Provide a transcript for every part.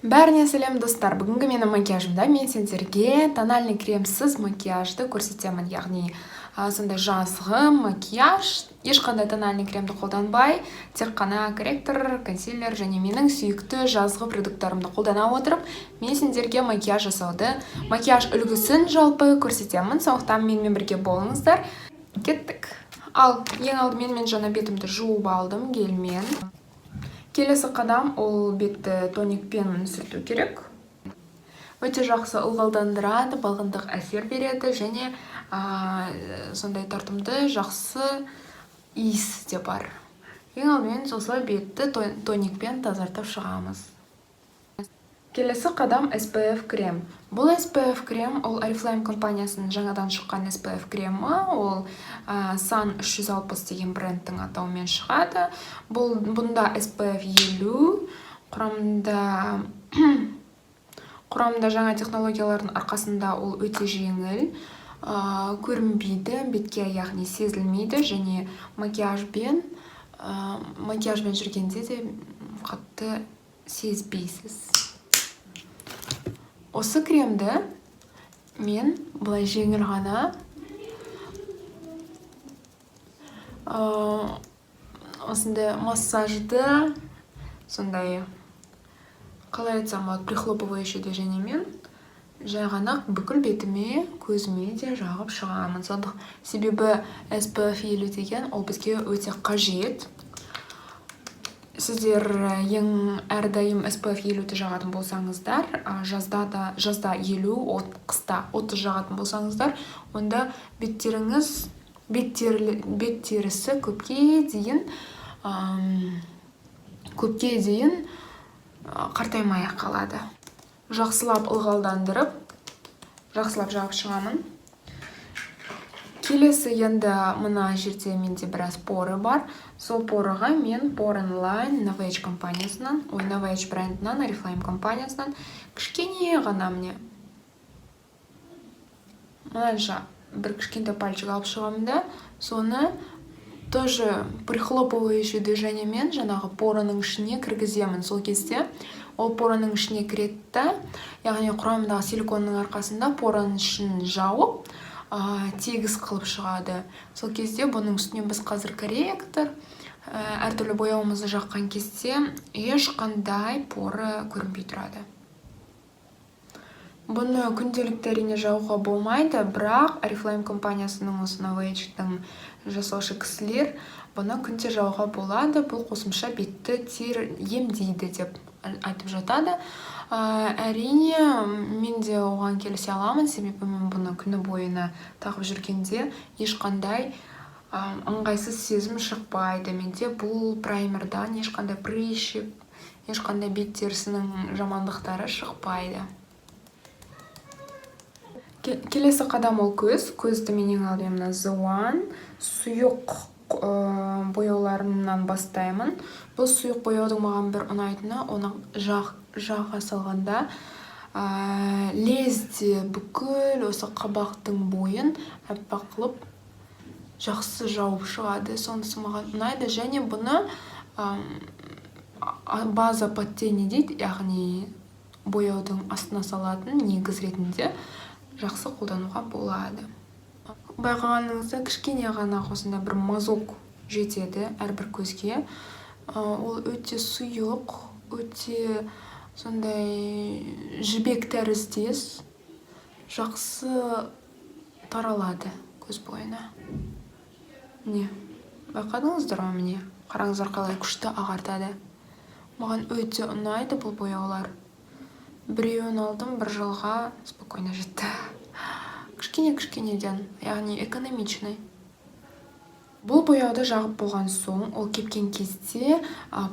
Бәріне сәлем достар, бүгінгі менің макияжымда мен сендерге тональный кремсіз макияжды көрсетемін, яғни сондай жазғы макияж, ешқандай тональный кремді қолданбай, тек қана корректор, консилер және менің сүйікті жазғы продукттарымды қолдана отырып, мен сендерге макияж жасауды, макияж үлгісін жалпы көрсетемін, сондықтан менімен бірге болыңыздар. Кеттік. Ал ең алдымен мен жаңа бетімді жуып алдым гельмен. Келесі қадам ол бетті тоникпен сүрту керек. Өте жақсы ылғалдандырады, балғындық әсер береді және сондай тартымды жақсы иіс де бар. Ең алдымен осылай бетті тоникпен тазартып шығамыз. Келесі қадам SPF крем. Бұл SPF крем ол Oriflame компаниясының жаңадан шыққан SPF кремі, ол Sun 360 деген брендтің атауымен шығады. Бұнда SPF 50, құрамында жаңа технологиялардың арқасында ол өте жеңіл, көрінбейді, бетке яғни сезілмейді және макияжбен жүргенде де қатты сезбейсіз. Осы кремді мен бұлай жеңіл ғана осындай массажды, сондай қалай айтсам болады, прихлопывающий движениемен жай ғана бүкіл бетіме, көзіме де жағып шығамын. Себебі SPF 50 деген ол бізге өте қажет. Сіздер әрдайым SPF 50-ті жағатын болсаңыздар, жазда 50, қыста 30 жағатын болсаңыздар, онда бет терісі көпке дейін қартаймай қалады. Жақсылап ылғалдандырып, жақсылап жағып шығамын. Келесі енді мына жерде менде біраз поры бар. Сол порыға мен Poreline Novage компаниясынан, Novage брендінен, Oriflame компаниясынан кішкене ғана мынанша бір кішкентай пальчик алып шығамын да, соны тоже прихлопывающий движениемен жаңағы порының ішіне кіргіземін. Сол кезде ол порының ішіне кіретті, яғни құрамындағы силиконның арқасында порының ішін жауып, тегіс қылып шығады. Сол кезде бұның үстіне біз қазір корректор, әртүрлі бояуымызды жаққан кезде ешқандай поры көрінбей тұрады. Бұны күнделікті әрине жағуға болмайды, бірақ Oriflame компаниясының осы Novage'дің жасаушы кісілер бұны күнде жағуға болады. Бұл қосымша бетті емдейді деп айтып жатады. Әрине, мен де оған келісе аламын, себебі мен бұны күні бойына тағып жүргенде ешқандай ыңғайсыз сезім шықпайды. Менде бұл праймердан ешқандай прыщик, ешқандай бет терісінің жамандықтары шықпайды. Келесі қадам ол көз. Көзді мен ең алдымен The One сұйық бояуларынан бастаймын. Бұл сұйық бояудың маған бір ұнайтыны, оны жаға салғанда лезде бүкіл осы қабақтың бойын әппақ қылып жақсы жауып шығады. Сонысы маған ұнайды және бұны база под тени дейді, яғни бояудың астына салатын негіз ретінде жақсы қолдануға болады. Байқағаныңызда кішкене ғана осында бір мазок жетеді әрбір көзге. Ол өте сұйық, өте сондай жібек тәріздес, жақсы таралады көз бойына. Байқадыңыздар ма міне? Қараңыздар қалай күшті ағартады. Маған өте ұнайды бұл бояулар. Біреуін алдым, бір жылға спокойно жетті. Кішкенеден, яғни экономичный. Бұл бояуды жағып болған соң, ол кепкен кезде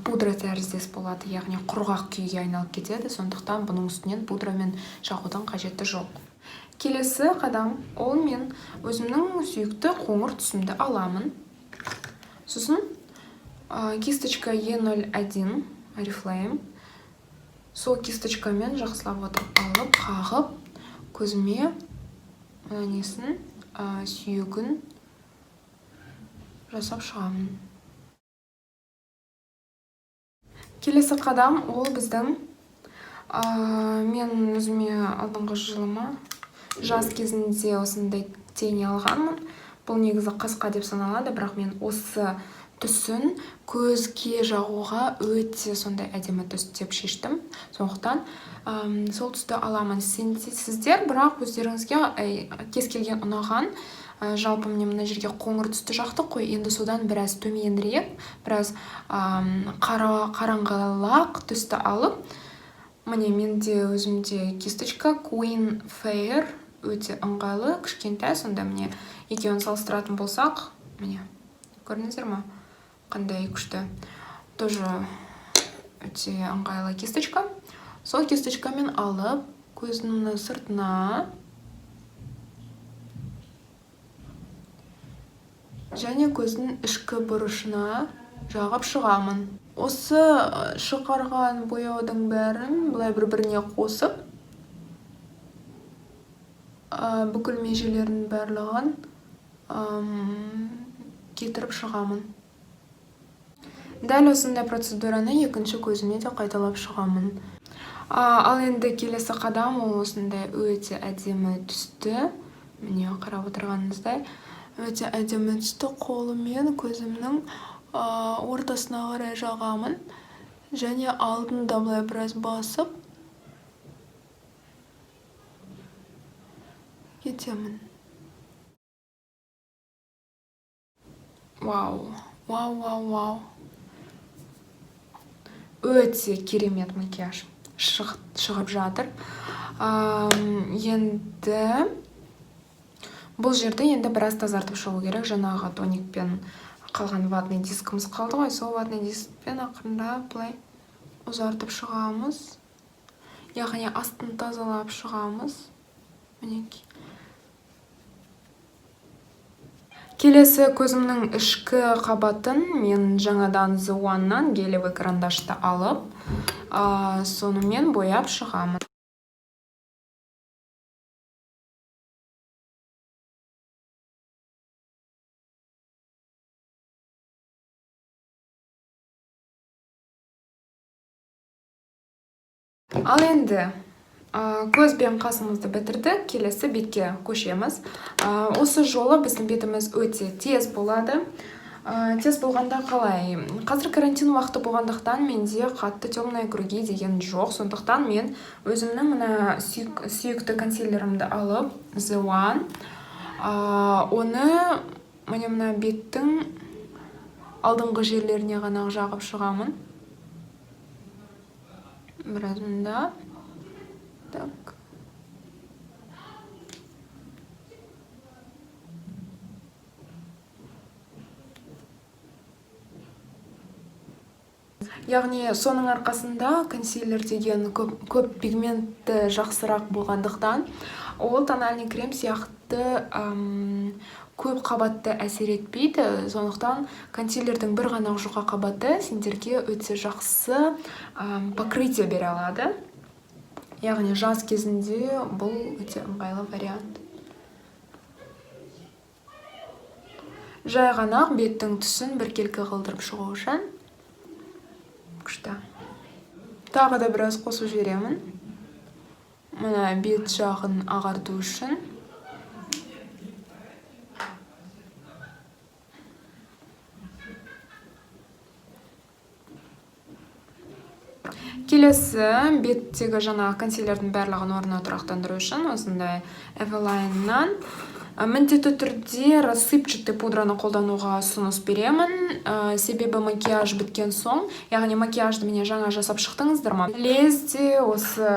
пудра тәріздес болады, яғни құрғақ күйге айналып кетеді, сондықтан бұның үстінен пудрамен жағудың қажеті жоқ. Келесі қадам, ол мен өзімнің сүйікті қоңыр түсімді аламын. Сосын кисточка E01 Oriflame. Сол кисточкамен жақсылап отырып алып, қағып, көзіме сүйегін жасап шығамын. Келесі қадам ол біздің Мен өзіме алдыңғы жылыма жаз кезінде осындай тени алғанмын. Бұл негізі қысқа деп саналады, бірақ мен осы түсін көзге жағуға өте сондай әдемі түс деп шештім. Сондықтан сол түсті аламын. Сіздер бірақ өздеріңізге кез келген ұнаған. Жалпы мне мына жерге қоңыр түсті жақты қой, енді содан біраз төменірек, біраз қараңғылақ түсті алып, міне менде өзімде кисточка Queen Fair өте ыңғайлы, кішкентай, сонда міне екеуін салыстыратын болсақ, міне көрдіңіздер ме, қандай күшті, тоже өте ыңғайлы кисточка. Сол кисточкамен алып көзімнің сыртына және көздің ішкі бұрышына жағып шығамын. Осы шығарған бояудың бәрін бұлай бір-біріне қосып, бүкіл межелердің барлығын кетіріп шығамын. Дәл осындай процедураны екінші көзіме де қайталап шығамын. Ал енді келесі қадам ол осындай өте әдемі түсті. Міне қарап отырғаныңыздай өте әдемі түсті қолыммен көзімнің ортасына қарай жағамын және алдында былай біраз басып кетемін. Вау. Өте керемет макияж шығып жатыр. Енді бұл жерді енді біраз тазартып шығу керек. Жаңағы тоникпен қалған ватный дискіміз қалды ғой, сол ватный дискпен ақырындап былай ұзартып шығамыз. Яғни астын тазалап шығамыз. Мінекей. Келесі көзімнің ішкі қабатын мен жаңадан The One-нан гелевый карандашты алып, сонымен бояп шығамын. Ал енді көз бен қасымызды бітірдік, келесі бетке көшеміз. Осы жолы біздің бетіміз өте тез болады. Тез болғанда қалай? Қазір карантин уақыты болғандықтан менде қатты темные круги деген жоқ. Сондықтан мен өзімнің мына сүйікті консилерімді алып, The One, оны мына беттің алдыңғы жерлеріне ғана жағып шығамын. Біразында. Так. Яғни соның арқасында консилер деген көп пигментті жақсырақ болғандықтан ол тональный крем сияқты көп қабатты әсер етпейді. Сондықтан консилердің бір ғана жұқа қабаты сендерге өте жақсы покрытие бере алады. Яғни жаз кезінде бұл өте ыңғайлы вариант. Жай ғана беттің түсін біркелкі қылдырып шығу үшін. Күшті. Тағы да біраз қосып жіберемін. Мына бет жағын ағарту үшін. Келесі беттегі жаңа консилердің барлығын орнына тұрақтандыру үшін осындай Eveline-нан міндетті түрде рассыпчатый пудраны қолдануға ұсыныс беремін. Себебі макияж біткен соң, яғни макияжды міне жаңа жасап шықтыңыздар ма? Лезде осы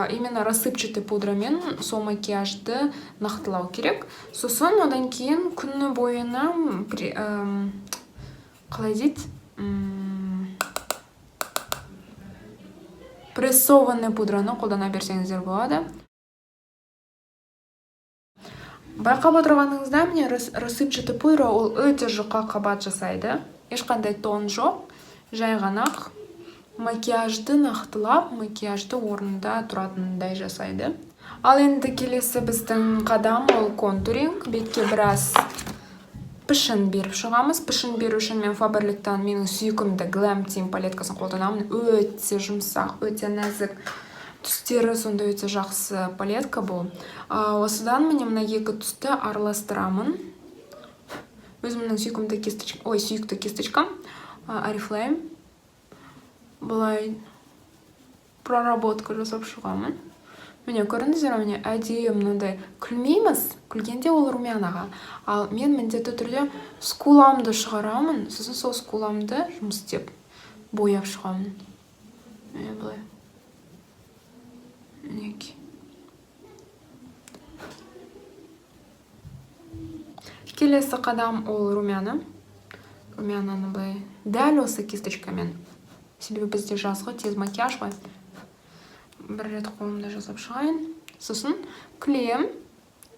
именно рассыпчатый пудрамен сол макияжды нақтылау керек. Сосын одан кейін күні бойына қалай дейді? Прессованный пудраны қолдана берсеңіздер болады. Байқап отырғаныңызда міне рассыпчатый пудра ол өте жұқа қабат жасайды. Ешқандай тон жоқ. Жай ғана макияжды нақтылап, макияжды орнында тұратындай жасайды. Ал енді келесі біздің қадам ол контуринг. Бетке біраз пішін беріп шығамыз. Пішін беру үшін мен Faberlic'тан менің сүйкімді Glam Team палеткасын қолданамын. Өте жұмсақ, өте нәзік Түстері сондай өте жақсы палетка бұл. Осыдан міне мына екі түсті араластырамын. Өзімнің сүйікті кисточкам Oriflame. Бұлай проработка жасап шығамын. Міне көрдіңіздер, міне әдейі мынандай күлмейміз, күлгенде ол румянаға. Ал мен міндетті түрде скуламды шығарамын, сосын сол скуламды жұмыс істеп бояп шығамын. Міне бұлай. Мінеки. Келесі қадам ол румяна. Румянаны бұлай дәл осы кисточкамен. Себебі бізде жазғы тез макияж ғой. Бір рет қолымда жасап шығайын. Сосын күлем.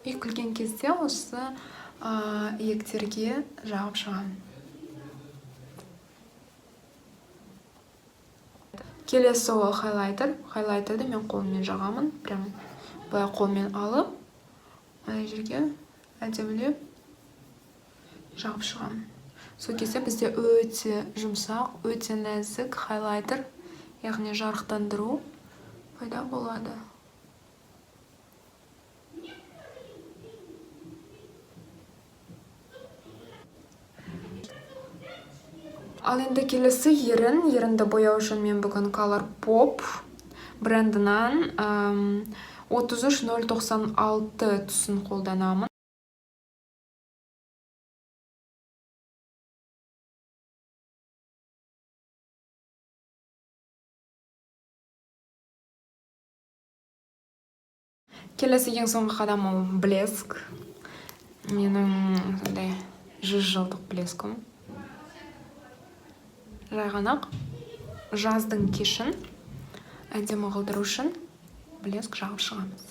И күлген кезде осы иектерге жағып шығамын. Келесі ол хайлайтер. Хайлайтерді мен қолыммен жағамын. Прям бұлай қолмен алып, мына жерге әдемілеп жағып шығамын. Сол кезде бізде өте жұмсақ, өте нәзік хайлайтер, яғни жарықтандыру пайда болады. Ал енді келесі ерінді бояу үшін мен бүгін ColourPop брендінен 33096 түсін қолданамын. Келесі ең соңғы қадам ол блеск. Менің 100 жылдық блескім. Жайғанақ жаздың кешін әдемі қылдыру үшін блеск жағып шығамыз.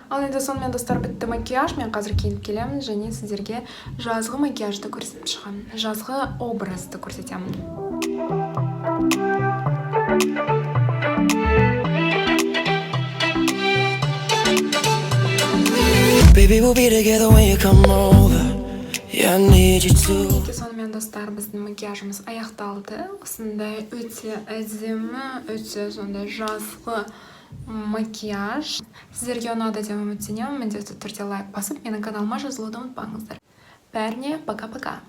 Ал енді сонымен достар бітті макияж. Мен қазір киініп келемін және сіздерге жазғы макияжды көрсетіп шығамын. Жазғы образды көрсетемін. Baby, we'll be together when you come over. Yeah, I need you to. Сонымен достар, біздің макияжымыз аяқталды. Осындай өте әдемі, өте сондай жазғы макияж. Сіздерге ұнады деп үміттенемін. Міндетті түрде лайк басып, менің каналыма жазылуды ұмытпаңыздар. Бәріне пока-пока.